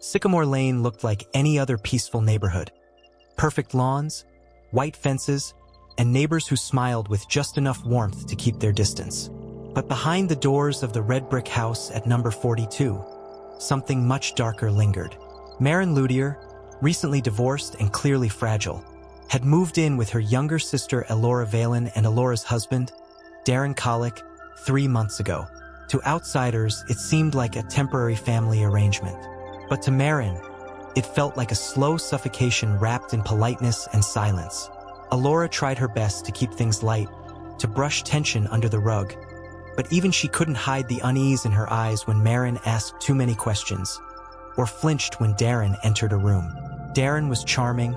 Sycamore Lane looked like any other peaceful neighborhood. Perfect lawns, white fences, and neighbors who smiled with just enough warmth to keep their distance. But behind the doors of the red brick house at number 42, something much darker lingered. Maren Luthier, recently divorced and clearly fragile, had moved in with her younger sister Elora and Elora's husband, Daren Colwick, 3 months ago. To outsiders, it seemed like a temporary family arrangement. But to Maren, it felt like a slow suffocation wrapped in politeness and silence. Elora tried her best to keep things light, to brush tension under the rug, but even she couldn't hide the unease in her eyes when Maren asked too many questions, or flinched when Daren entered a room. Daren was charming,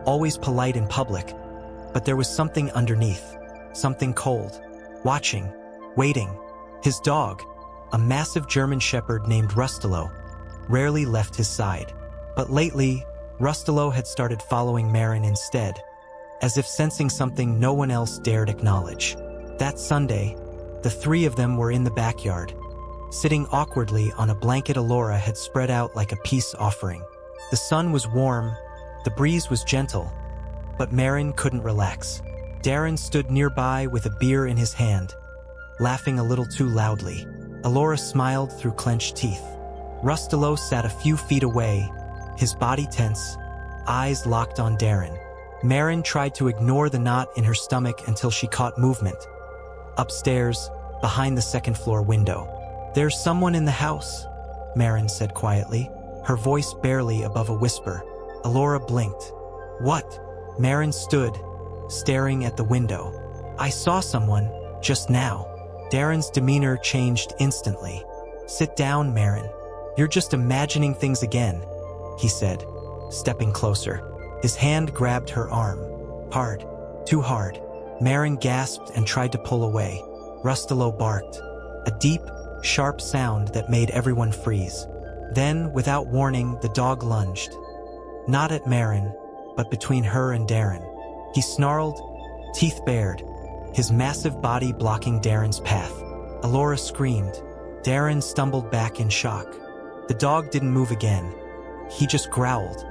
always polite in public, but there was something underneath, something cold, watching, waiting. His dog, a massive German shepherd named Rustylo, rarely left his side. But lately, Rustylo had started following Maren instead, as if sensing something no one else dared acknowledge. That Sunday, the three of them were in the backyard, sitting awkwardly on a blanket Elora had spread out like a peace offering. The sun was warm, the breeze was gentle, but Maren couldn't relax. Daren stood nearby with a beer in his hand, laughing a little too loudly. Elora smiled through clenched teeth. Rustylo sat a few feet away, his body tense, eyes locked on Daren. Maren tried to ignore the knot in her stomach until she caught movement. Upstairs, behind the second-floor window. "There's someone in the house," Maren said quietly, her voice barely above a whisper. Elora blinked. "What?" Maren stood, staring at the window. "I saw someone, just now." Daren's demeanor changed instantly. "Sit down, Maren. You're just imagining things again," he said, stepping closer. His hand grabbed her arm. Hard. Too hard. Maren gasped and tried to pull away. Rustylo barked. A deep, sharp sound that made everyone freeze. Then, without warning, the dog lunged. Not at Maren, but between her and Daren. He snarled, teeth bared, his massive body blocking Daren's path. Elora screamed. Daren stumbled back in shock. The dog didn't move again. He just growled,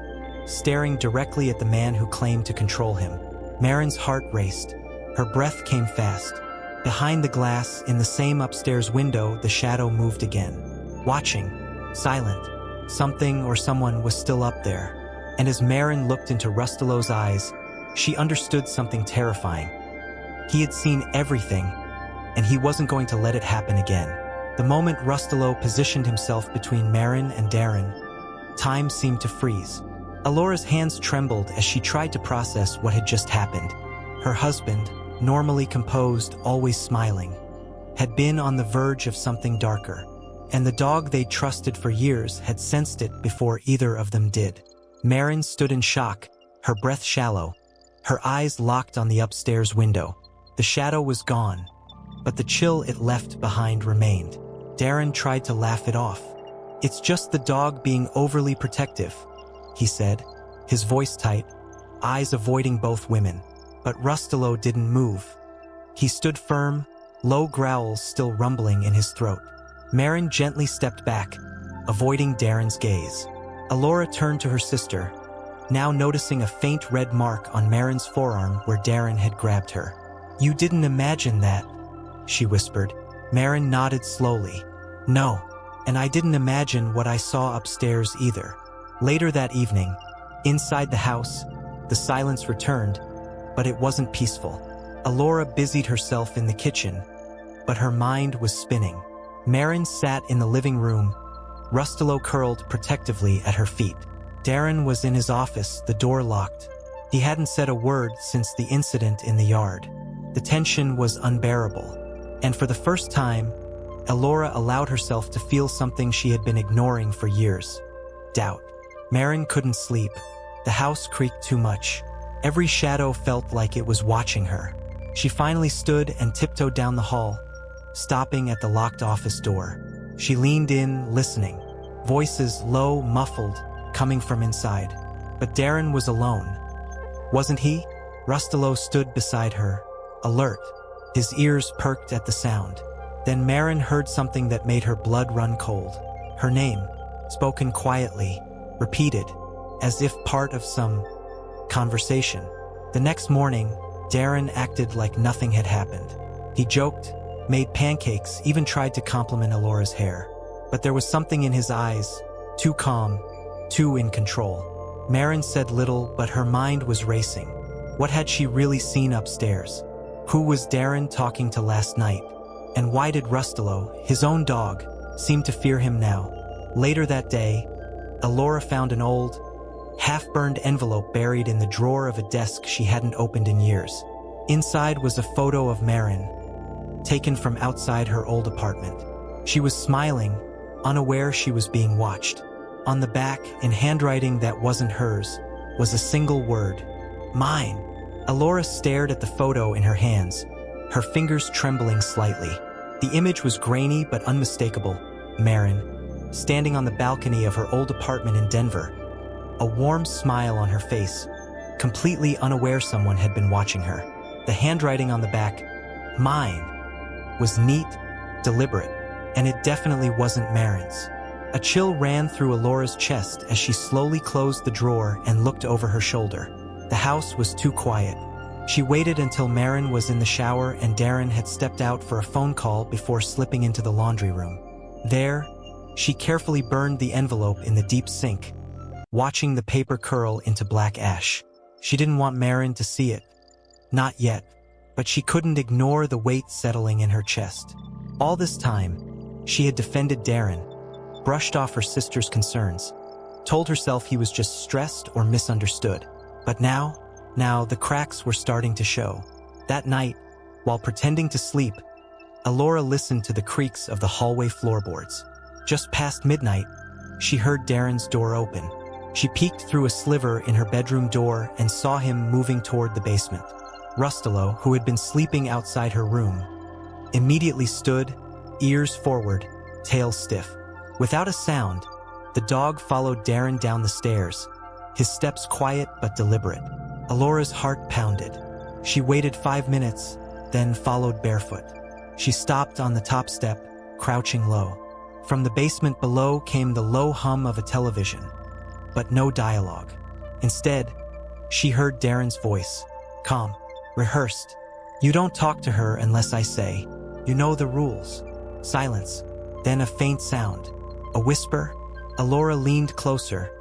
staring directly at the man who claimed to control him. Maren's heart raced. Her breath came fast. Behind the glass, in the same upstairs window, the shadow moved again. Watching, silent. Something or someone was still up there. And as Maren looked into Rustylo's eyes, she understood something terrifying. He had seen everything, and he wasn't going to let it happen again. The moment Rustylo positioned himself between Maren and Daren, time seemed to freeze. Elora's hands trembled as she tried to process what had just happened. Her husband, normally composed, always smiling, had been on the verge of something darker, and the dog they'd trusted for years had sensed it before either of them did. Maren stood in shock, her breath shallow, her eyes locked on the upstairs window. The shadow was gone, but the chill it left behind remained. Daren tried to laugh it off. "It's just the dog being overly protective," he said, his voice tight, eyes avoiding both women. But Rustylo didn't move. He stood firm, low growls still rumbling in his throat. Maren gently stepped back, avoiding Daren's gaze. Elora turned to her sister, now noticing a faint red mark on Maren's forearm where Daren had grabbed her. "You didn't imagine that," she whispered. Maren nodded slowly. "No, and I didn't imagine what I saw upstairs either." Later that evening, inside the house, the silence returned, but it wasn't peaceful. Elora busied herself in the kitchen, but her mind was spinning. Maren sat in the living room, Rustylo curled protectively at her feet. Daren was in his office, the door locked. He hadn't said a word since the incident in the yard. The tension was unbearable, and for the first time, Elora allowed herself to feel something she had been ignoring for years. Doubt. Maren couldn't sleep. The house creaked too much. Every shadow felt like it was watching her. She finally stood and tiptoed down the hall, stopping at the locked office door. She leaned in, listening. Voices low, muffled, coming from inside. But Daren was alone. Wasn't he? Rustylo stood beside her, alert, his ears perked at the sound. Then Maren heard something that made her blood run cold. Her name, spoken quietly, repeated, as if part of some conversation. The next morning, Daren acted like nothing had happened. He joked, made pancakes, even tried to compliment Elora's hair. But there was something in his eyes, too calm, too in control. Maren said little, but her mind was racing. What had she really seen upstairs? Who was Daren talking to last night? And why did Rustylo, his own dog, seem to fear him now? Later that day, Elora found an old, half-burned envelope buried in the drawer of a desk she hadn't opened in years. Inside was a photo of Maren, taken from outside her old apartment. She was smiling, unaware she was being watched. On the back, in handwriting that wasn't hers, was a single word: mine. Elora stared at the photo in her hands, her fingers trembling slightly. The image was grainy but unmistakable. Maren, standing on the balcony of her old apartment in Denver, a warm smile on her face, completely unaware someone had been watching her. The handwriting on the back, mine, was neat, deliberate, and it definitely wasn't Maren's. A chill ran through Elora's chest as she slowly closed the drawer and looked over her shoulder. The house was too quiet. She waited until Maren was in the shower and Daren had stepped out for a phone call before slipping into the laundry room. There, she carefully burned the envelope in the deep sink, watching the paper curl into black ash. She didn't want Maren to see it. Not yet. But she couldn't ignore the weight settling in her chest. All this time, she had defended Daren, brushed off her sister's concerns, told herself he was just stressed or misunderstood. But now the cracks were starting to show. That night, while pretending to sleep, Elora listened to the creaks of the hallway floorboards. Just past midnight, she heard Daren's door open. She peeked through a sliver in her bedroom door and saw him moving toward the basement. Rustylo, who had been sleeping outside her room, immediately stood, ears forward, tail stiff. Without a sound, the dog followed Daren down the stairs, his steps quiet but deliberate. Elora's heart pounded. She waited 5 minutes, then followed barefoot. She stopped on the top step, crouching low. From the basement below came the low hum of a television, but no dialogue. Instead, she heard Daren's voice, calm, rehearsed. You don't talk to her unless I say. You know the rules. Silence. Then a faint sound. A whisper. Elora leaned closer,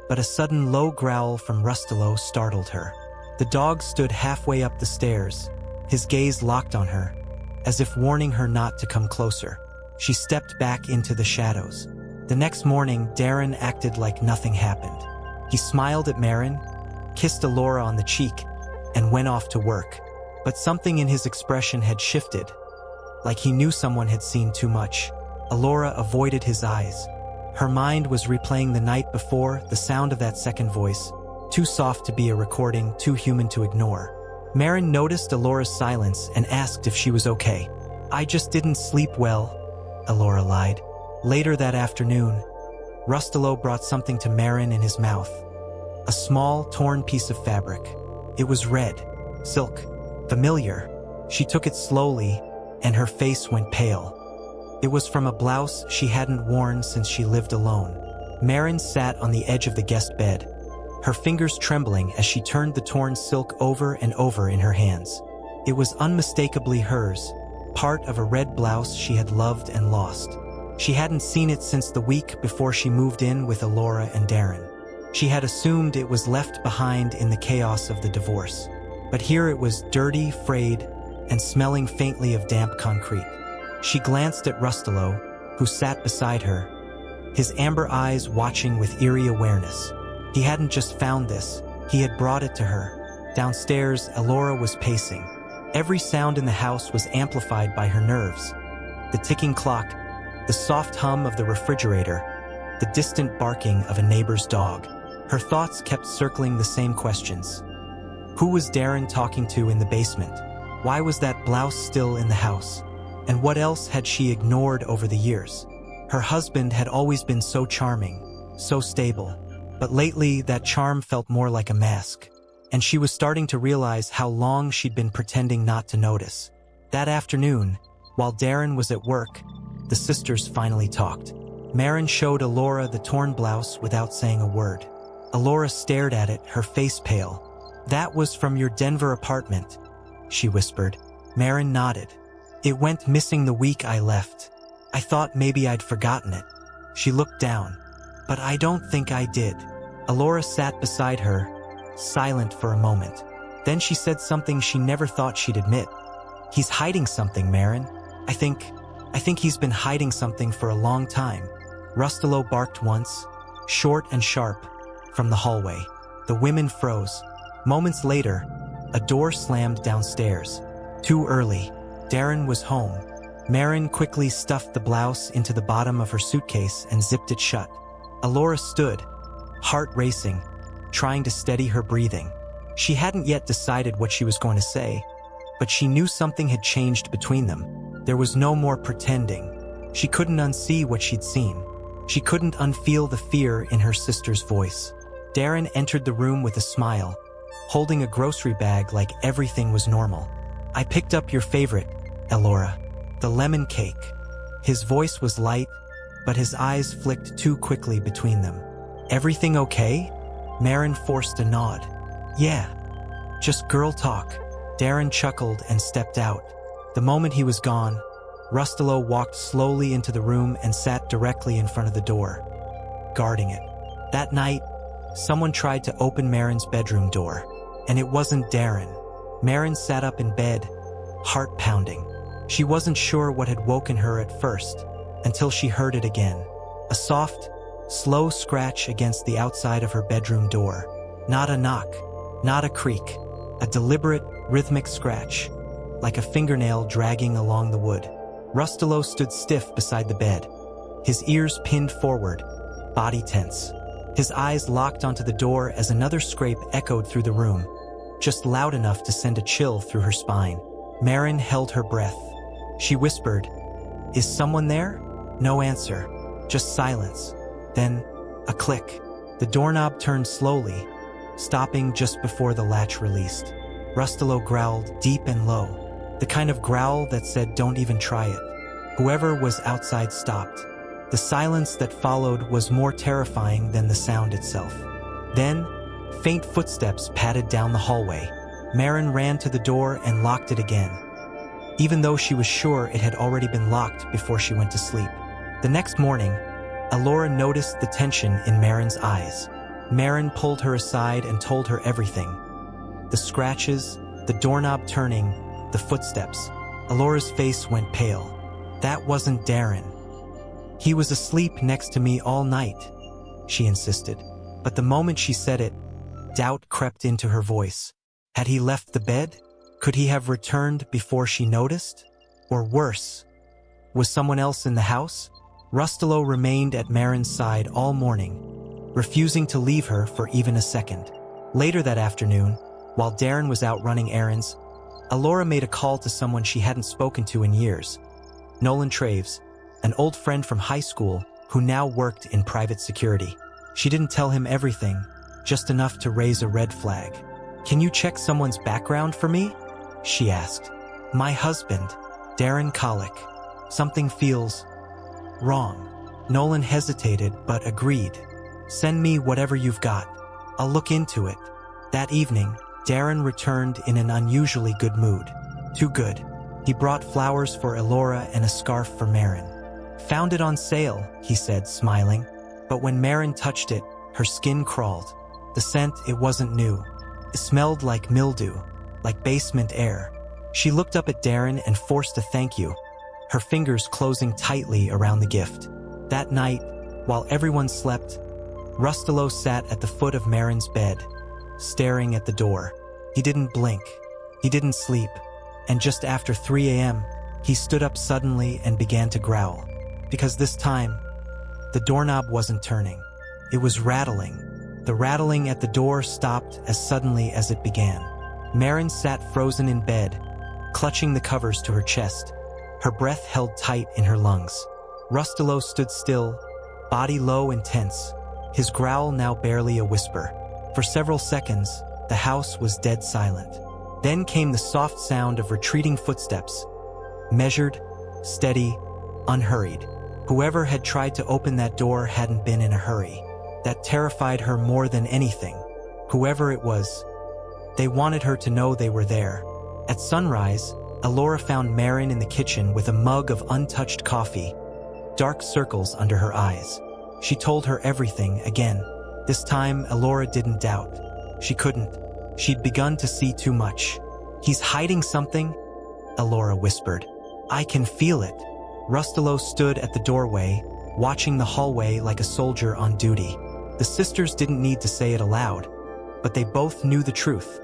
but a sudden low growl from Rustylo startled her. The dog stood halfway up the stairs, his gaze locked on her, as if warning her not to come closer. She stepped back into the shadows. The next morning, Daren acted like nothing happened. He smiled at Maren, kissed Elora on the cheek, and went off to work. But something in his expression had shifted, like he knew someone had seen too much. Elora avoided his eyes. Her mind was replaying the night before, the sound of that second voice, too soft to be a recording, too human to ignore. Maren noticed Elora's silence and asked if she was okay. I just didn't sleep well, Elora lied. Later that afternoon, Rustylo brought something to Maren in his mouth. A small, torn piece of fabric. It was red, silk, familiar. She took it slowly, and her face went pale. It was from a blouse she hadn't worn since she lived alone. Maren sat on the edge of the guest bed, her fingers trembling as she turned the torn silk over and over in her hands. It was unmistakably hers, part of a red blouse she had loved and lost. She hadn't seen it since the week before she moved in with Elora and Daren. She had assumed it was left behind in the chaos of the divorce. But here it was dirty, frayed, and smelling faintly of damp concrete. She glanced at Rustylo, who sat beside her, his amber eyes watching with eerie awareness. He hadn't just found this, he had brought it to her. Downstairs, Elora was pacing. Every sound in the house was amplified by her nerves. The ticking clock, the soft hum of the refrigerator, the distant barking of a neighbor's dog. Her thoughts kept circling the same questions. Who was Daren talking to in the basement? Why was that blouse still in the house? And what else had she ignored over the years? Her husband had always been so charming, so stable. But lately, that charm felt more like a mask. And she was starting to realize how long she'd been pretending not to notice. That afternoon, while Daren was at work, the sisters finally talked. Maren showed Elora the torn blouse without saying a word. Elora stared at it, her face pale. "That was from your Denver apartment," she whispered. Maren nodded. "It went missing the week I left. I thought maybe I'd forgotten it." She looked down. "But I don't think I did." Elora sat beside her, silent for a moment. Then she said something she never thought she'd admit. "He's hiding something, Maren. I think he's been hiding something for a long time." Rustylo barked once, short and sharp, from the hallway. The women froze. Moments later, a door slammed downstairs. Too early. Daren was home. Maren quickly stuffed the blouse into the bottom of her suitcase and zipped it shut. Elora stood, heart racing, trying to steady her breathing. She hadn't yet decided what she was going to say, but she knew something had changed between them. There was no more pretending. She couldn't unsee what she'd seen. She couldn't unfeel the fear in her sister's voice. Daren entered the room with a smile, holding a grocery bag like everything was normal. "I picked up your favorite, Elora, the lemon cake." His voice was light, but his eyes flicked too quickly between them. "Everything okay?" Maren forced a nod. "Yeah, just girl talk." Daren chuckled and stepped out. The moment he was gone, Rustylo walked slowly into the room and sat directly in front of the door, guarding it. That night, someone tried to open Maren's bedroom door, and it wasn't Daren. Maren sat up in bed, heart pounding. She wasn't sure what had woken her at first, until she heard it again. A soft, slow scratch against the outside of her bedroom door. Not a knock, not a creak, a deliberate, rhythmic scratch, like a fingernail dragging along the wood. Rustylo stood stiff beside the bed, his ears pinned forward, body tense. His eyes locked onto the door as another scrape echoed through the room, just loud enough to send a chill through her spine. Maren held her breath. She whispered, "Is someone there?" No answer, just silence. Then, a click. The doorknob turned slowly, stopping just before the latch released. Rustylo growled deep and low, the kind of growl that said, "Don't even try it." Whoever was outside stopped. The silence that followed was more terrifying than the sound itself. Then, faint footsteps padded down the hallway. Maren ran to the door and locked it again, even though she was sure it had already been locked before she went to sleep. The next morning, Elora noticed the tension in Maren's eyes. Maren pulled her aside and told her everything. The scratches, the doorknob turning, the footsteps. Elora's face went pale. "That wasn't Daren. He was asleep next to me all night," she insisted. But the moment she said it, doubt crept into her voice. Had he left the bed? Could he have returned before she noticed? Or worse, was someone else in the house? Rustylo remained at Maren's side all morning, refusing to leave her for even a second. Later that afternoon, while Daren was out running errands, Elora made a call to someone she hadn't spoken to in years. Nolan Traves, an old friend from high school who now worked in private security. She didn't tell him everything, just enough to raise a red flag. "Can you check someone's background for me?" she asked. "My husband, Daren Colwick. Something feels wrong." Nolan hesitated but agreed. "Send me whatever you've got. I'll look into it." That evening, Daren returned in an unusually good mood. Too good. He brought flowers for Elora and a scarf for Maren. "Found it on sale," he said, smiling. But when Maren touched it, her skin crawled. The scent, it wasn't new. It smelled like mildew, like basement air. She looked up at Daren and forced a thank you, her fingers closing tightly around the gift. That night, while everyone slept, Rustylo sat at the foot of Maren's bed, staring at the door. He didn't blink. He didn't sleep. And just after 3 a.m., he stood up suddenly and began to growl. Because this time, the doorknob wasn't turning. It was rattling. The rattling at the door stopped as suddenly as it began. Maren sat frozen in bed, clutching the covers to her chest, her breath held tight in her lungs. Rustylo stood still, body low and tense, his growl now barely a whisper. For several seconds, the house was dead silent. Then came the soft sound of retreating footsteps, measured, steady, unhurried. Whoever had tried to open that door hadn't been in a hurry. That terrified her more than anything. Whoever it was, they wanted her to know they were there. At sunrise, Elora found Maren in the kitchen with a mug of untouched coffee, dark circles under her eyes. She told her everything again. This time, Elora didn't doubt. She couldn't. She'd begun to see too much. "He's hiding something," Elora whispered. "I can feel it." Rustylo stood at the doorway, watching the hallway like a soldier on duty. The sisters didn't need to say it aloud, but they both knew the truth.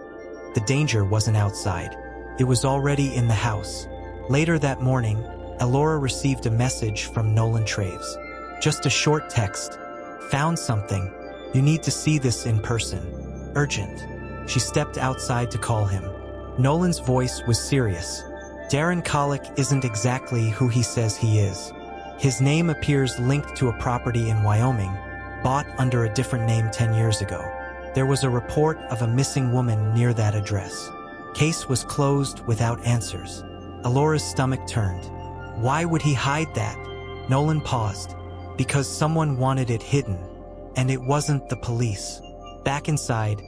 The danger wasn't outside. It was already in the house. Later that morning, Elora received a message from Nolan Traves. Just a short text. "Found something. You need to see this in person. Urgent." She stepped outside to call him. Nolan's voice was serious. Daren Colwick isn't exactly who he says he is. His name appears linked to a property in Wyoming, bought under a different name 10 years ago. There was a report of a missing woman near that address. Case was closed without answers. Elora's stomach turned. Why would he hide that? Nolan paused. Because someone wanted it hidden, and it wasn't the police. Back inside,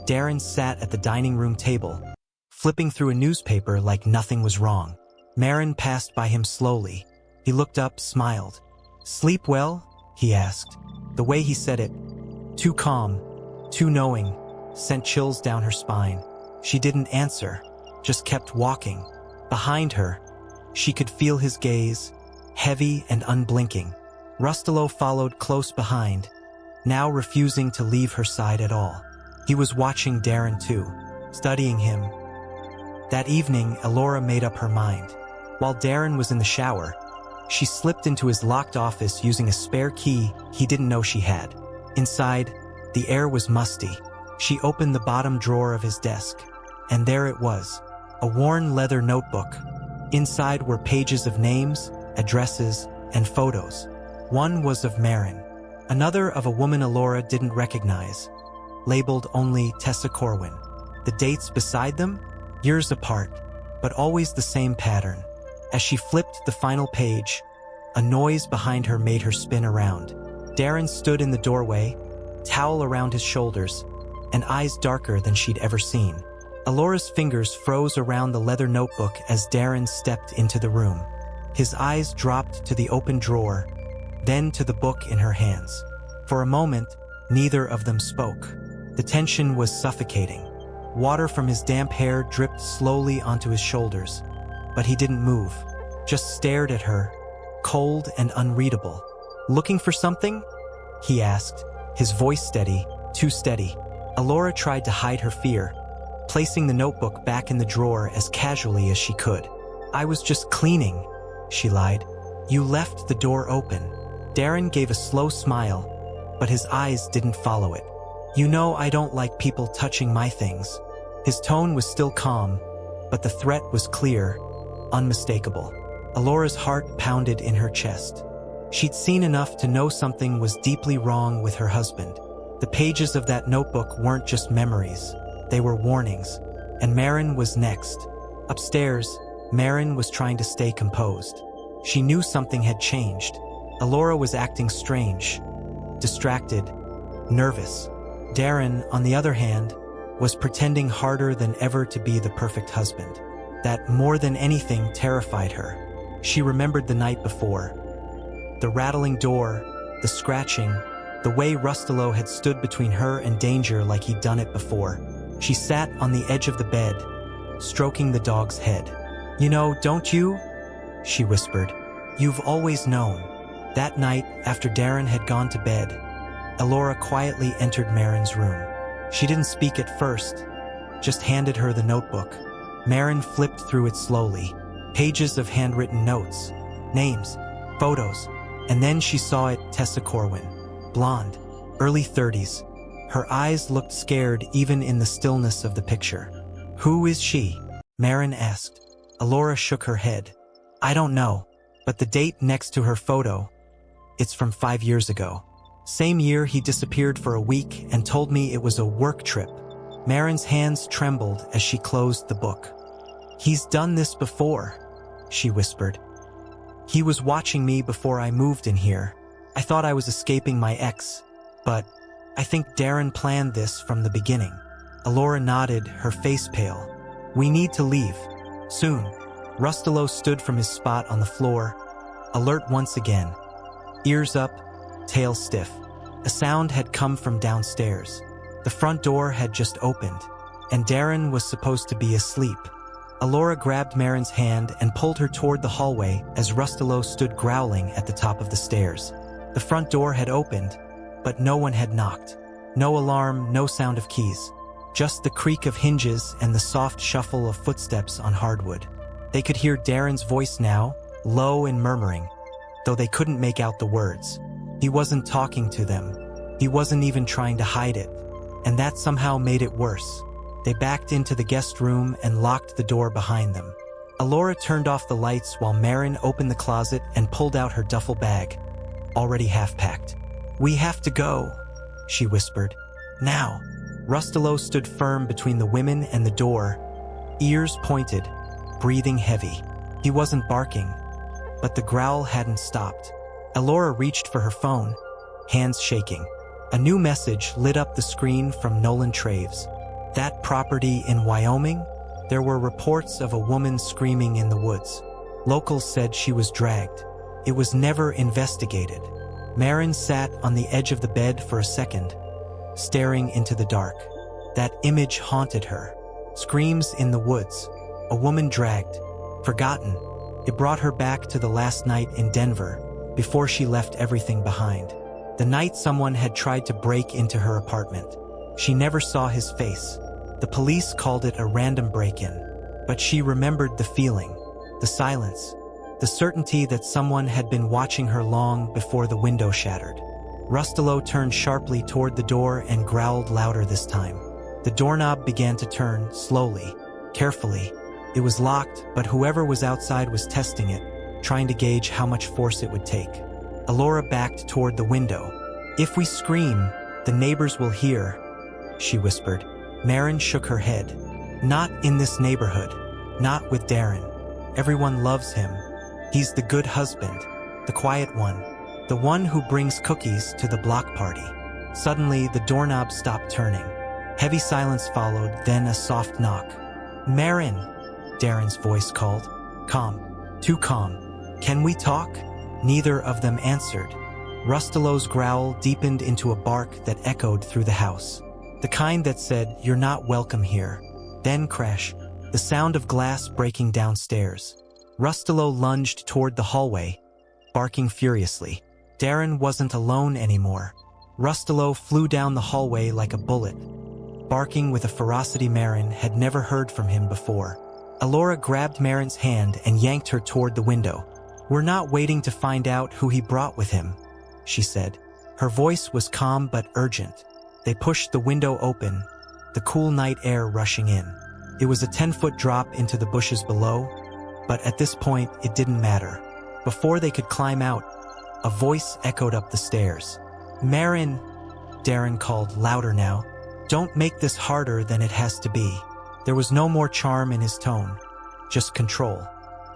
Daren sat at the dining room table, flipping through a newspaper like nothing was wrong. Maren passed by him slowly. He looked up, smiled. "Sleep well?" he asked. The way he said it, too calm, too knowing, sent chills down her spine. She didn't answer, just kept walking. Behind her, she could feel his gaze, heavy and unblinking. Rustylo followed close behind, now refusing to leave her side at all. He was watching Daren too, studying him. That evening, Elora made up her mind. While Daren was in the shower, she slipped into his locked office using a spare key he didn't know she had. Inside, the air was musty. She opened the bottom drawer of his desk, and there it was, a worn leather notebook. Inside were pages of names, addresses, and photos. One was of Maren, another of a woman Elora didn't recognize, labeled only Tessa Corwin. The dates beside them? Years apart, but always the same pattern. As she flipped the final page, a noise behind her made her spin around. Daren stood in the doorway, towel around his shoulders, and eyes darker than she'd ever seen. Elora's fingers froze around the leather notebook as Daren stepped into the room. His eyes dropped to the open drawer, then to the book in her hands. For a moment, neither of them spoke. The tension was suffocating. Water from his damp hair dripped slowly onto his shoulders, but he didn't move, just stared at her, cold and unreadable. "Looking for something?" he asked, his voice steady, too steady. Elora tried to hide her fear, placing the notebook back in the drawer as casually as she could. "I was just cleaning," she lied. "You left the door open." Daren gave a slow smile, but his eyes didn't follow it. "You know I don't like people touching my things." His tone was still calm, but the threat was clear, unmistakable. Elora's heart pounded in her chest. She'd seen enough to know something was deeply wrong with her husband. The pages of that notebook weren't just memories, they were warnings, and Maren was next. Upstairs, Maren was trying to stay composed. She knew something had changed. Elora was acting strange, distracted, nervous. Daren, on the other hand, was pretending harder than ever to be the perfect husband. That, more than anything, terrified her. She remembered the night before. The rattling door, the scratching, the way Rustylo had stood between her and danger like he'd done it before. She sat on the edge of the bed, stroking the dog's head. "You know, don't you?" she whispered. "You've always known." That night, after Daren had gone to bed, Elora quietly entered Maren's room. She didn't speak at first, just handed her the notebook. Maren flipped through it slowly. Pages of handwritten notes, names, photos, and then she saw it, Tessa Corwin. Blonde, early 30s. Her eyes looked scared even in the stillness of the picture. "Who is she?" Maren asked. Elora shook her head. "I don't know, but the date next to her photo, it's from 5 years ago. Same year he disappeared for a week and told me it was a work trip." Maren's hands trembled as she closed the book. "He's done this before," she whispered. He was watching me before I moved in here. I thought I was escaping my ex, but I think Daren planned this from the beginning. Elora nodded, her face pale. We need to leave. Soon. Rustylo stood from his spot on the floor, alert once again. Ears up, tail stiff. A sound had come from downstairs. The front door had just opened, and Daren was supposed to be asleep. Elora grabbed Maren's hand and pulled her toward the hallway as Rustylo stood growling at the top of the stairs. The front door had opened, but no one had knocked. No alarm, no sound of keys. Just the creak of hinges and the soft shuffle of footsteps on hardwood. They could hear Daren's voice now, low and murmuring, though they couldn't make out the words. He wasn't talking to them. He wasn't even trying to hide it, and that somehow made it worse. They backed into the guest room and locked the door behind them. Elora turned off the lights while Maren opened the closet and pulled out her duffel bag, already half-packed. We have to go, she whispered. Now. Rustylo stood firm between the women and the door, ears pointed, breathing heavy. He wasn't barking, but the growl hadn't stopped. Elora reached for her phone, hands shaking. A new message lit up the screen from Nolan Traves. That property in Wyoming? There were reports of a woman screaming in the woods. Locals said she was dragged. It was never investigated. Maren sat on the edge of the bed for a second, staring into the dark. That image haunted her. Screams in the woods. A woman dragged. Forgotten. It brought her back to the last night in Denver, before she left everything behind. The night someone had tried to break into her apartment. She never saw his face. The police called it a random break-in. But she remembered the feeling, the silence, the certainty that someone had been watching her long before the window shattered. Rustylo turned sharply toward the door and growled louder this time. The doorknob began to turn, slowly, carefully. It was locked, but whoever was outside was testing it, trying to gauge how much force it would take. Elora backed toward the window. If we scream, the neighbors will hear, she whispered. Maren shook her head. Not in this neighborhood. Not with Daren. Everyone loves him. He's the good husband, the quiet one, the one who brings cookies to the block party. Suddenly, the doorknob stopped turning. Heavy silence followed, then a soft knock. Maren, Daren's voice called. Calm. Too calm. Can we talk? Neither of them answered. Rustylo's growl deepened into a bark that echoed through the house. The kind that said, "You're not welcome here." Then crash, the sound of glass breaking downstairs. Rustylo lunged toward the hallway, barking furiously. Daren wasn't alone anymore. Rustylo flew down the hallway like a bullet, barking with a ferocity Maren had never heard from him before. Elora grabbed Maren's hand and yanked her toward the window. We're not waiting to find out who he brought with him, she said. Her voice was calm but urgent. They pushed the window open, the cool night air rushing in. It was a 10-foot drop into the bushes below, but at this point it didn't matter. Before they could climb out, a voice echoed up the stairs. Maren, Daren called louder now. Don't make this harder than it has to be. There was no more charm in his tone, just control.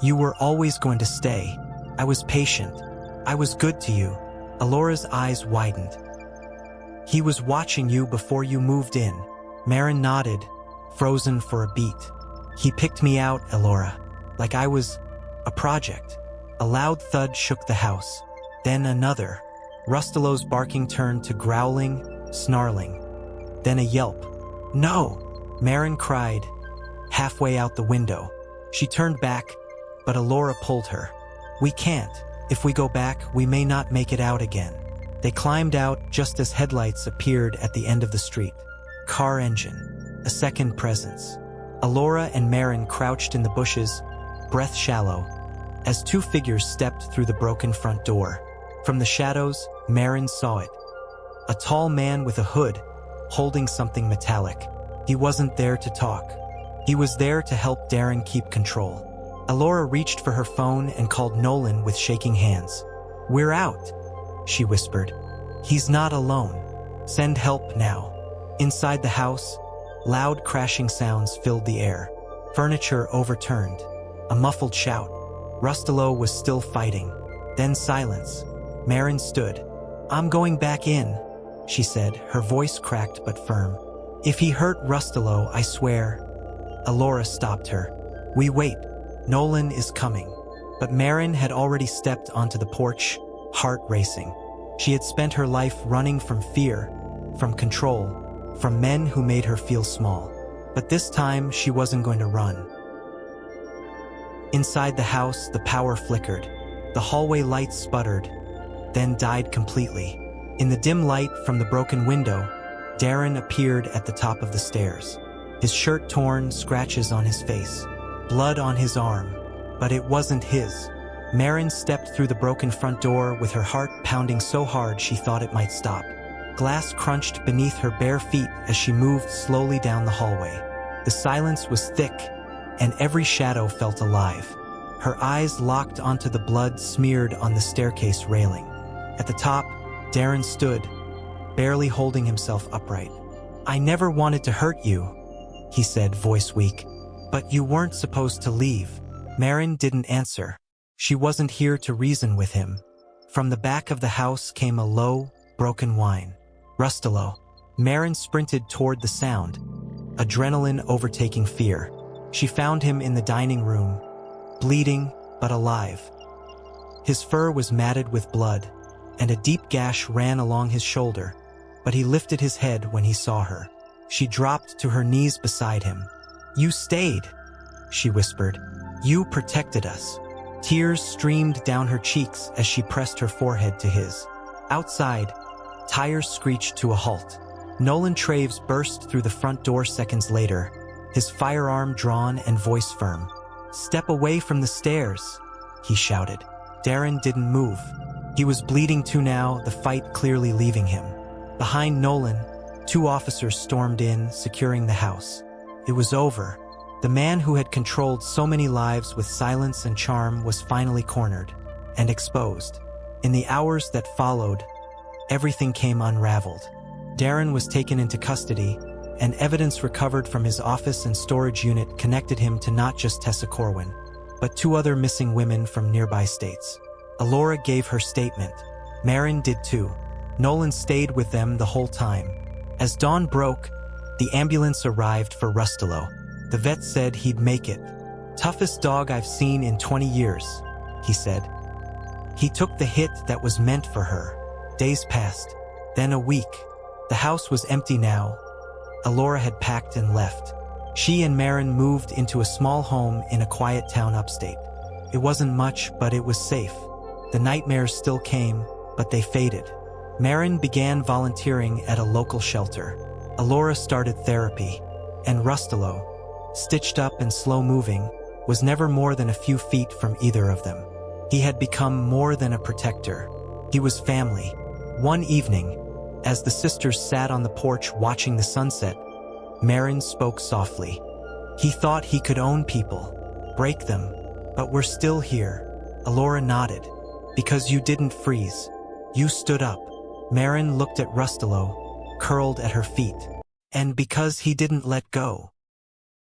You were always going to stay. I was patient. I was good to you. Elora's eyes widened. He was watching you before you moved in. Maren nodded, frozen for a beat. He picked me out, Elora, like I was a project. A loud thud shook the house. Then another. Rustylo's barking turned to growling, snarling. Then a yelp. No! Maren cried, halfway out the window. She turned back, but Elora pulled her. We can't. If we go back, we may not make it out again. They climbed out just as headlights appeared at the end of the street. Car engine. A second presence. Elora and Maren crouched in the bushes, breath shallow, as two figures stepped through the broken front door. From the shadows, Maren saw it. A tall man with a hood, holding something metallic. He wasn't there to talk. He was there to help Daren keep control. Elora reached for her phone and called Nolan with shaking hands. We're out, she whispered. He's not alone. Send help now. Inside the house, loud crashing sounds filled the air. Furniture overturned. A muffled shout. Rustylo was still fighting. Then silence. Maren stood. "I'm going back in," she said, her voice cracked but firm. "If he hurt Rustylo, I swear." Elora stopped her. "We wait. Nolan is coming." But Maren had already stepped onto the porch, heart racing. She had spent her life running from fear, from control, from men who made her feel small. But this time, she wasn't going to run. Inside the house, the power flickered. The hallway lights sputtered, then died completely. In the dim light from the broken window, Daren appeared at the top of the stairs. His shirt torn, scratches on his face, blood on his arm. But it wasn't his. Maren stepped through the broken front door with her heart pounding so hard she thought it might stop. Glass crunched beneath her bare feet as she moved slowly down the hallway. The silence was thick, and every shadow felt alive. Her eyes locked onto the blood smeared on the staircase railing. At the top, Daren stood, barely holding himself upright. "I never wanted to hurt you," he said, voice weak. "But you weren't supposed to leave." Maren didn't answer. She wasn't here to reason with him. From the back of the house came a low, broken whine. "Rustylo." Maren sprinted toward the sound, adrenaline overtaking fear. She found him in the dining room, bleeding but alive. His fur was matted with blood, and a deep gash ran along his shoulder, but he lifted his head when he saw her. She dropped to her knees beside him. "You stayed," she whispered. "You protected us." Tears streamed down her cheeks as she pressed her forehead to his. Outside, tires screeched to a halt. Nolan Traves burst through the front door seconds later, his firearm drawn and voice firm. "Step away from the stairs," he shouted. Daren didn't move. He was bleeding too now, the fight clearly leaving him. Behind Nolan, 2 officers stormed in, securing the house. It was over. The man who had controlled so many lives with silence and charm was finally cornered and exposed. In the hours that followed, everything came unraveled. Daren was taken into custody, and evidence recovered from his office and storage unit connected him to not just Tessa Corwin, but 2 other missing women from nearby states. Elora gave her statement. Maren did too. Nolan stayed with them the whole time. As dawn broke, the ambulance arrived for Rustylo. The vet said he'd make it. "Toughest dog I've seen in 20 years, he said. He took the hit that was meant for her. Days passed, then a week. The house was empty now. Elora had packed and left. She and Maren moved into a small home in a quiet town upstate. It wasn't much, but it was safe. The nightmares still came, but they faded. Maren began volunteering at a local shelter. Elora started therapy, and Rustylo, stitched up and slow-moving, was never more than a few feet from either of them. He had become more than a protector. He was family. One evening, as the sisters sat on the porch watching the sunset, Maren spoke softly. "He thought he could own people, break them, but we're still here." Elora nodded. "Because you didn't freeze. You stood up." Maren looked at Rustylo, curled at her feet. "And because he didn't let go."